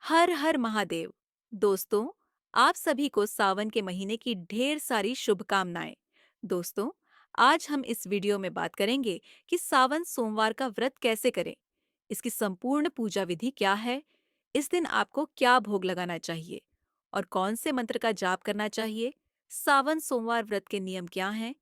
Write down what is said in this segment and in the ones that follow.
हर हर महादेव। दोस्तों, आप सभी को सावन के महीने की ढेर सारी शुभकामनाएं। दोस्तों, आज हम इस वीडियो में बात करेंगे कि सावन सोमवार का व्रत कैसे करें, इसकी संपूर्ण पूजा विधि क्या है, इस दिन आपको क्या भोग लगाना चाहिए और कौन से मंत्र का जाप करना चाहिए। सावन सोमवार व्रत के नियम क्या हैं?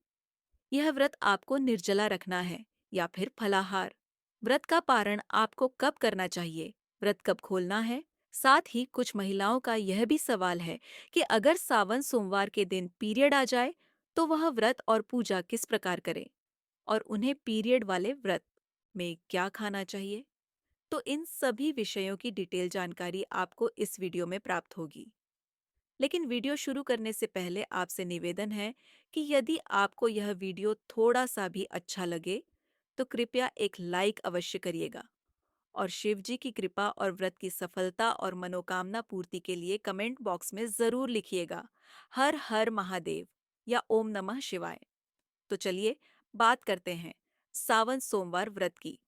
यह व्रत आपको निर्जला रखना है या फिर फलाहार? व्रत का पारण आपको कब करना चाहिए? व्रत कब खोलना है? साथ ही कुछ महिलाओं का यह भी सवाल है कि अगर सावन सोमवार के दिन पीरियड आ जाए तो वह व्रत और पूजा किस प्रकार करें और उन्हें पीरियड वाले व्रत में क्या खाना चाहिए। तो इन सभी विषयों की डिटेल जानकारी आपको इस वीडियो में प्राप्त होगी। लेकिन वीडियो शुरू करने से पहले आपसे निवेदन है कि यदि आपको यह वीडियो थोड़ा सा भी अच्छा लगे तो कृपया एक लाइक अवश्य करिएगा और शिव जी की कृपा और व्रत की सफलता और मनोकामना पूर्ति के लिए कमेंट बॉक्स में जरूर लिखिएगा हर हर महादेव या ओम नमः शिवाय। तो चलिए बात करते हैं सावन सोमवार व्रत की।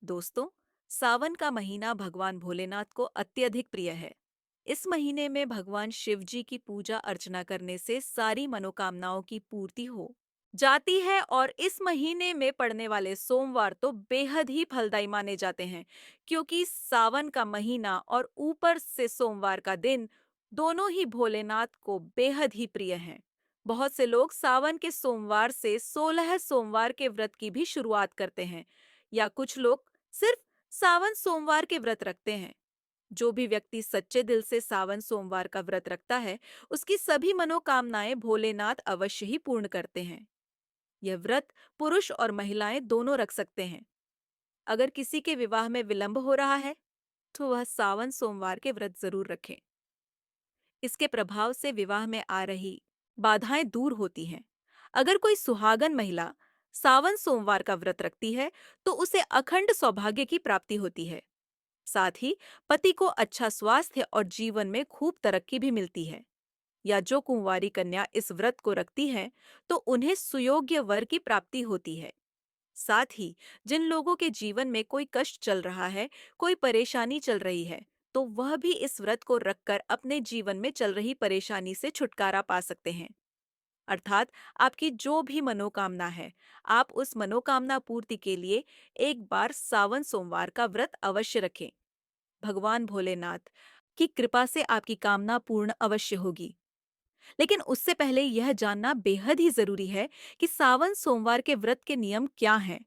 दोस्तों, सावन का महीना भगवान भोलेनाथ को अत्यधिक प्रिय है। इस महीने में भगवान शिव जी की पूजा अर्चना करने से सारी मनोकामनाओं की पूर्ति हो जाती है और इस महीने में पड़ने वाले सोमवार तो बेहद ही फलदायी माने जाते हैं, क्योंकि सावन का महीना और ऊपर से सोमवार का दिन दोनों ही भोलेनाथ को बेहद ही प्रिय हैं। बहुत से लोग सावन के सोमवार से 16 सोमवार के व्रत की भी शुरुआत करते हैं या कुछ लोग सिर्फ सावन सोमवार के व्रत रखते हैं। जो भी व्यक्ति सच्चे दिल से सावन सोमवार का व्रत रखता है, उसकी सभी मनोकामनाएं भोलेनाथ अवश्य ही पूर्ण करते हैं। यह व्रत पुरुष और महिलाएं दोनों रख सकते हैं। अगर किसी के विवाह में विलंब हो रहा है तो वह सावन सोमवार के व्रत जरूर रखें। इसके प्रभाव से विवाह में आ रही बाधाएं दूर होती हैं। अगर कोई सुहागन महिला सावन सोमवार का व्रत रखती है तो उसे अखंड सौभाग्य की प्राप्ति होती है। साथ ही पति को अच्छा स्वास्थ्य और जीवन में खूब तरक्की भी मिलती है। या जो कुंवारी कन्या इस व्रत को रखती है तो उन्हें सुयोग्य वर की प्राप्ति होती है। साथ ही जिन लोगों के जीवन में कोई कष्ट चल रहा है, कोई परेशानी चल रही है, तो वह भी इस व्रत को रखकर अपने जीवन में चल रही परेशानी से छुटकारा पा सकते हैं। अर्थात आपकी जो भी मनोकामना है, आप उस मनोकामना पूर्ति के लिए एक बार सावन सोमवार का व्रत अवश्य रखें। भगवान भोलेनाथ की कृपा से आपकी कामना पूर्ण अवश्य होगी। लेकिन उससे पहले यह जानना बेहद ही जरूरी है कि सावन सोमवार के व्रत के नियम क्या हैं।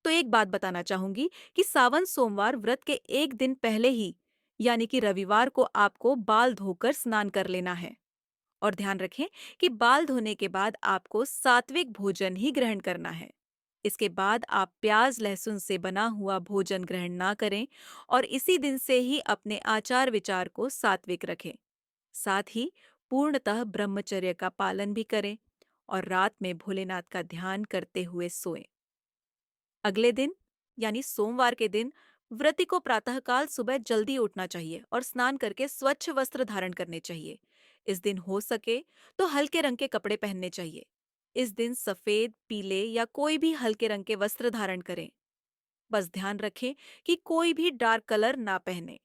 तो एक बात बताना चाहूंगी कि सावन सोमवार व्रत के एक दिन पहले ही, यानी कि रविवार को आपको बाल धोकर स्नान कर लेना है। और ध्यान रखें कि बाल धोने के बाद आपको सात्विक भोजन ही ग्रहण करना है। इसके बाद आप प्याज लहसुन से बना हुआ भोजन ग्रहण ना करें और इसी दिन से ही अपने आचार विचार को सात्विक रखें। साथ ही पूर्णतः ब्रह्मचर्य का पालन भी करें और रात में भोलेनाथ का ध्यान करते हुए सोएं। अगले दिन यानी सोमवार के दिन व्रती को प्रातःकाल सुबह जल्दी उठना चाहिए और स्नान करके स्वच्छ वस्त्र धारण करने चाहिए। इस दिन हो सके तो हल्के रंग के कपड़े पहनने चाहिए। इस दिन सफेद, पीले या कोई भी हल्के रंग के वस्त्र धारण करें। बस ध्यान रखें कि कोई भी डार्क कलर ना पहने।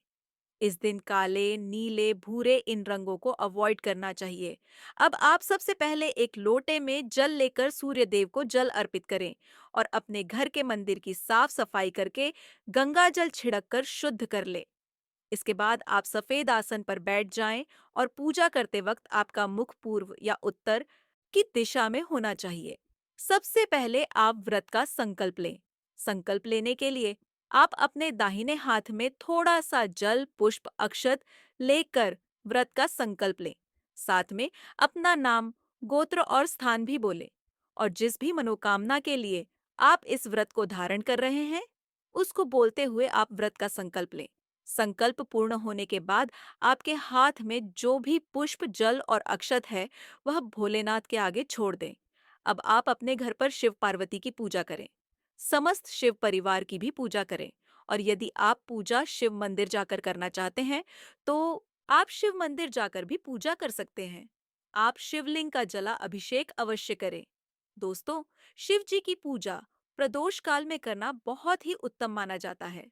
इस दिन काले, नीले, भूरे इन रंगों को अवॉइड करना चाहिए। अब आप सबसे पहले एक लोटे में जल लेकर सूर्य देव को जल अर्पित करें और अपने घर के मंदिर की साफ सफाई करके गंगा जल छिड़क कर शुद्ध कर लें। इसके बाद आप सफेद आसन पर बैठ जाएं और पूजा करते वक्त आपका मुख पूर्व या उत्तर की दिशा में होना चाहिए। सबसे पहले आप व्रत का संकल्प लें। संकल्प लेने के लिए आप अपने दाहिने हाथ में थोड़ा सा जल, पुष्प, अक्षत लेकर व्रत का संकल्प लें। साथ में अपना नाम, गोत्र और स्थान भी बोलें और जिस भी मनोकामना के लिए आप इस व्रत को धारण कर रहे हैं, उसको बोलते हुए आप व्रत का संकल्प लें। संकल्प पूर्ण होने के बाद आपके हाथ में जो भी पुष्प, जल और अक्षत है, वह भोलेनाथ के आगे छोड़ दें। अब आप अपने घर पर शिव पार्वती की पूजा करें। समस्त शिव परिवार की भी पूजा करें और यदि आप पूजा शिव मंदिर जाकर करना चाहते हैं तो आप शिव मंदिर जाकर भी पूजा कर सकते हैं। आप शिवलिंग का जला अभिषेक अवश्य करें। दोस्तों, शिव जी की पूजा प्रदोष काल में करना बहुत ही उत्तम माना जाता है।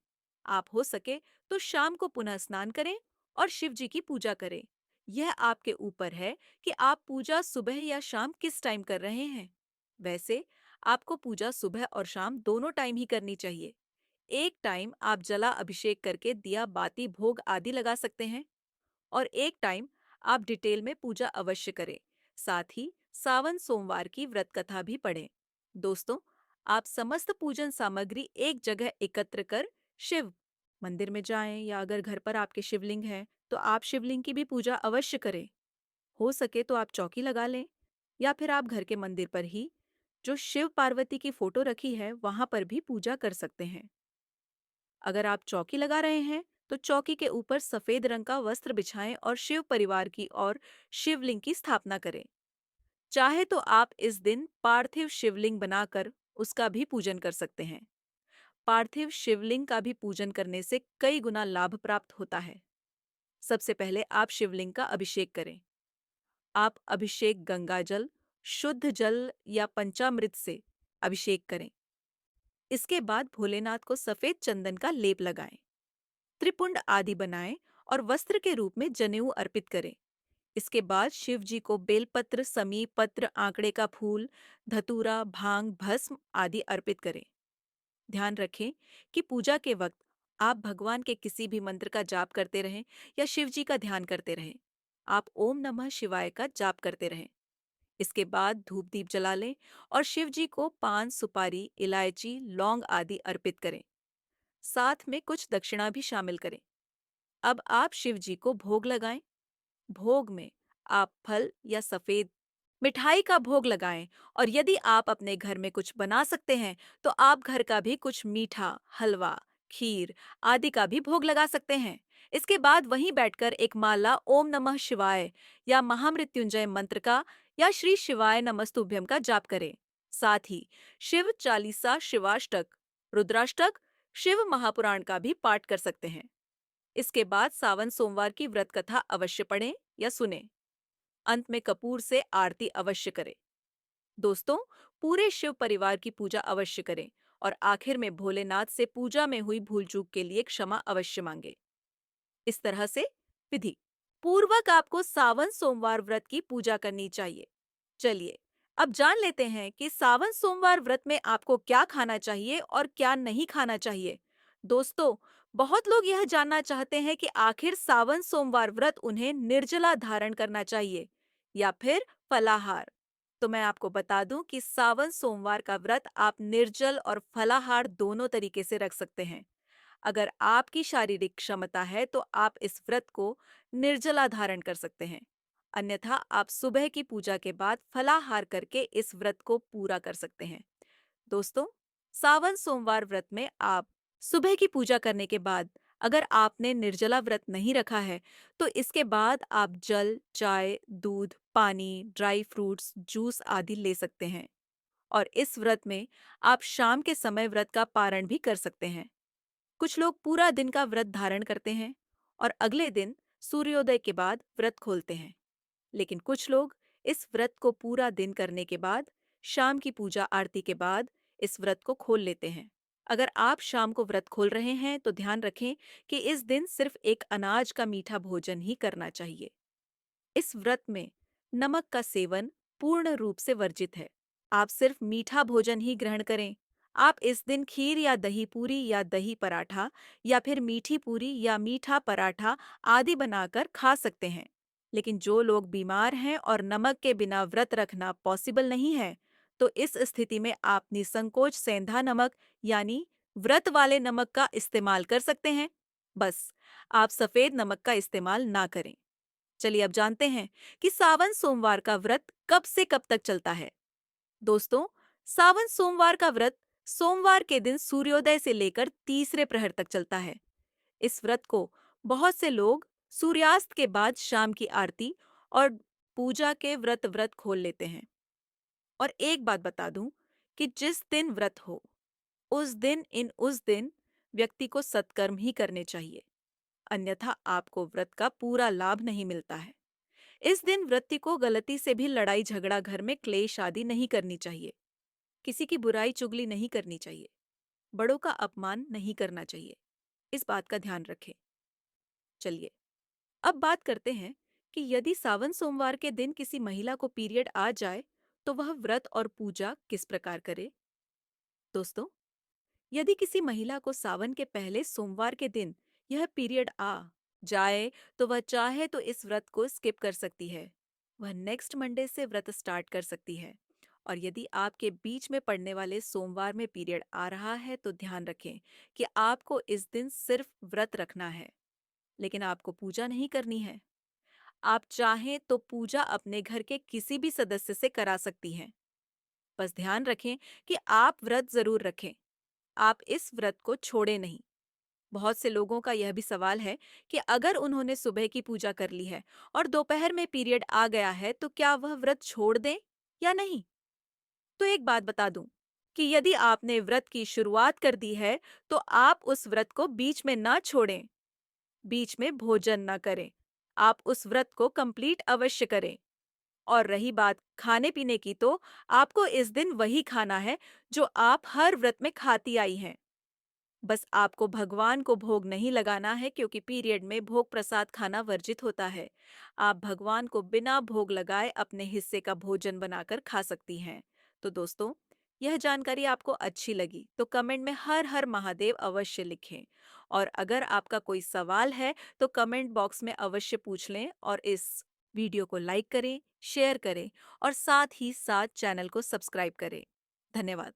आप हो सके तो शाम को पुनः स्नान करें और शिव जी की पूजा करें। यह आपके ऊपर है कि आप पूजा सुबह या शाम किस टाइम कर रहे हैं। वैसे आपको पूजा सुबह और शाम दोनों टाइम ही करनी चाहिए। एक टाइम आप जला अभिषेक करके दिया बाती भोग आदि लगा सकते हैं और एक टाइम आप डिटेल में पूजा अवश्य करें। साथ ही सावन सोमवार की व्रत कथा भी पढ़ें। दोस्तों, आप समस्त पूजन सामग्री एक जगह एकत्र कर शिव मंदिर में जाएं या अगर घर पर आपके शिवलिंग है तो आप शिवलिंग की भी पूजा अवश्य करें। हो सके तो आप चौकी लगा लें या फिर आप घर के मंदिर पर ही जो शिव पार्वती की फोटो रखी है वहां पर भी पूजा कर सकते हैं। अगर आप चौकी लगा रहे हैं तो चौकी के ऊपर सफेद रंग का वस्त्र बिछाएं और शिव परिवार की और शिवलिंग की स्थापना करें। चाहे तो आप इस दिन पार्थिव शिवलिंग बनाकर उसका भी पूजन कर सकते हैं। पार्थिव शिवलिंग का भी पूजन करने से कई गुना लाभ प्राप्त होता है। सबसे पहले आप शिवलिंग का अभिषेक करें। आप अभिषेक गंगाजल, शुद्ध जल या पंचामृत से अभिषेक करें। इसके बाद भोलेनाथ को सफेद चंदन का लेप लगाएं, त्रिपुंड आदि बनाएं और वस्त्र के रूप में जनेऊ अर्पित करें। इसके बाद शिव जी को बेलपत्र, समी पत्र, आंकड़े का फूल, धतूरा, भांग, भस्म आदि अर्पित करें। ध्यान रखें कि पूजा के वक्त आप भगवान के किसी भी मंत्र का जाप करते रहें या शिव जी का ध्यान करते रहें। आप ओम नमः शिवाय का जाप करते रहें। इसके बाद धूप दीप जला लें और शिव जी को पान, सुपारी, इलायची, लौंग आदि अर्पित करें। साथ में कुछ दक्षिणा भी शामिल करें। अब आप शिव जी को भोग लगाएं। भोग में आप फल या सफेद मिठाई का भोग लगाएं और यदि आप अपने घर में कुछ बना सकते हैं तो आप घर का भी कुछ मीठा, हलवा, खीर आदि का भी भोग लगा सकते हैं। इसके बाद वहीं बैठकर एक माला ओम नमः शिवाय या महामृत्युंजय मंत्र का या श्री शिवाय नमस्तुभ्यम का जाप करें। साथ ही शिव चालीसा, शिवाष्टक, रुद्राष्टक, शिव महापुराण का भी पाठ कर सकते हैं। इसके बाद सावन सोमवार की व्रत कथा अवश्य पढ़ें या सुनें। अंत में कपूर से आरती अवश्य करें। दोस्तों, पूरे शिव परिवार की पूजा अवश्य करें और आखिर में भोलेनाथ से पूजा में हुई भूल चूक के लिए क्षमा अवश्य मांगे। इस तरह से विधि पूर्वक आपको सावन सोमवार व्रत की पूजा करनी चाहिए। चलिए अब जान लेते हैं कि सावन सोमवार व्रत में आपको क्या खाना चाहिए और क्या नहीं खाना चाहिए। दोस्तों, बहुत लोग यह जानना चाहते हैं कि आखिर सावन सोमवार व्रत उन्हें निर्जला धारण करना चाहिए या फिर फलाहार। तो मैं आपको बता दूं कि सावन सोमवार का व्रत आप निर्जल और फलाहार दोनों तरीके से रख सकते हैं। अगर आपकी शारीरिक क्षमता है तो आप इस व्रत को निर्जला धारण कर सकते हैं। अन्यथा आप सुबह की पूजा के बाद फलाहार करके इस व्रत को पूरा कर सकते हैं। दोस्तों, सावन सोमवार व्रत में आप सुबह की पूजा करने के बाद अगर आपने निर्जला व्रत नहीं रखा है तो इसके बाद आप जल, चाय, दूध, पानी, ड्राई फ्रूट्स, जूस आदि ले सकते हैं। और इस व्रत में आप शाम के समय व्रत का पारण भी कर सकते हैं। कुछ लोग पूरा दिन का व्रत धारण करते हैं और अगले दिन सूर्योदय के बाद व्रत खोलते हैं। लेकिन कुछ लोग इस व्रत को पूरा दिन करने के बाद शाम की पूजा आरती के बाद इस व्रत को खोल लेते हैं। अगर आप शाम को व्रत खोल रहे हैं तो ध्यान रखें कि इस दिन सिर्फ एक अनाज का मीठा भोजन ही करना चाहिए। इस व्रत में नमक का सेवन पूर्ण रूप से वर्जित है। आप सिर्फ मीठा भोजन ही ग्रहण करें। आप इस दिन खीर या दही पूरी या दही पराठा या फिर मीठी पूरी या मीठा पराठा आदि बनाकर खा सकते हैं। लेकिन जो लोग बीमार हैं और नमक के बिना व्रत रखना पॉसिबल नहीं है, तो इस स्थिति में आप निसंकोच सेंधा नमक यानी व्रत वाले नमक का इस्तेमाल कर सकते हैं। बस आप सफेद नमक का इस्तेमाल ना करें। चलिए अब जानते हैं कि सावन सोमवार का व्रत कब से कब तक चलता है। दोस्तों, सावन सोमवार का व्रत सोमवार के दिन सूर्योदय से लेकर तीसरे प्रहर तक चलता है। इस व्रत को बहुत से लोग सूर्यास्त के बाद शाम की आरती और पूजा के व्रत व्रत खोल लेते हैं। और एक बात बता दूं कि जिस दिन व्रत हो उस दिन व्यक्ति को सत्कर्म ही करने चाहिए, अन्यथा आपको व्रत का पूरा लाभ नहीं मिलता है। इस दिन व्यक्ति को गलती से भी लड़ाई झगड़ा, घर में क्लेश आदि नहीं करनी चाहिए। किसी की बुराई चुगली नहीं करनी चाहिए। बड़ों का अपमान नहीं करना चाहिए। इस बात का ध्यान रखें। चलिए अब बात करते हैं कि यदि सावन सोमवार के दिन किसी महिला को पीरियड आ जाए, तो वह व्रत और पूजा किस प्रकार करे। दोस्तों, यदि किसी महिला को सावन के पहले सोमवार के दिन यह पीरियड आ जाए, तो वह चाहे तो इस व्रत को स्किप कर सकती है। वह नेक्स्ट मंडे से व्रत स्टार्ट कर सकती है। और यदि आपके बीच में पड़ने वाले सोमवार में पीरियड आ रहा है, तो ध्यान रखें कि आपको इस दिन सिर्फ व्रत रखना है, लेकिन आपको पूजा नहीं करनी है। आप चाहें तो पूजा अपने घर के किसी भी सदस्य से करा सकती हैं। बस ध्यान रखें कि आप व्रत जरूर रखें, आप इस व्रत को छोड़े नहीं। बहुत से लोगों का यह भी सवाल है कि अगर उन्होंने सुबह की पूजा कर ली है और दोपहर में पीरियड आ गया है, तो क्या वह व्रत छोड़ दें या नहीं। तो एक बात बता दूं कि यदि आपने व्रत की शुरुआत कर दी है, तो आप उस व्रत को बीच में ना छोड़ें, बीच में भोजन ना करें। आप उस व्रत को कंप्लीट अवश्य करें। और रही बात खाने पीने की, तो आपको इस दिन वही खाना है जो आप हर व्रत में खाती आई हैं। बस आपको भगवान को भोग नहीं लगाना है, क्योंकि पीरियड में भोग प्रसाद खाना वर्जित होता है। आप भगवान को बिना भोग लगाए अपने हिस्से का भोजन बनाकर खा सकती हैं। तो दोस्तों, यह जानकारी आपको अच्छी लगी तो कमेंट में हर हर महादेव अवश्य लिखें। और अगर आपका कोई सवाल है, तो कमेंट बॉक्स में अवश्य पूछ लें। और इस वीडियो को लाइक करें, शेयर करें और साथ ही साथ चैनल को सब्सक्राइब करें। धन्यवाद।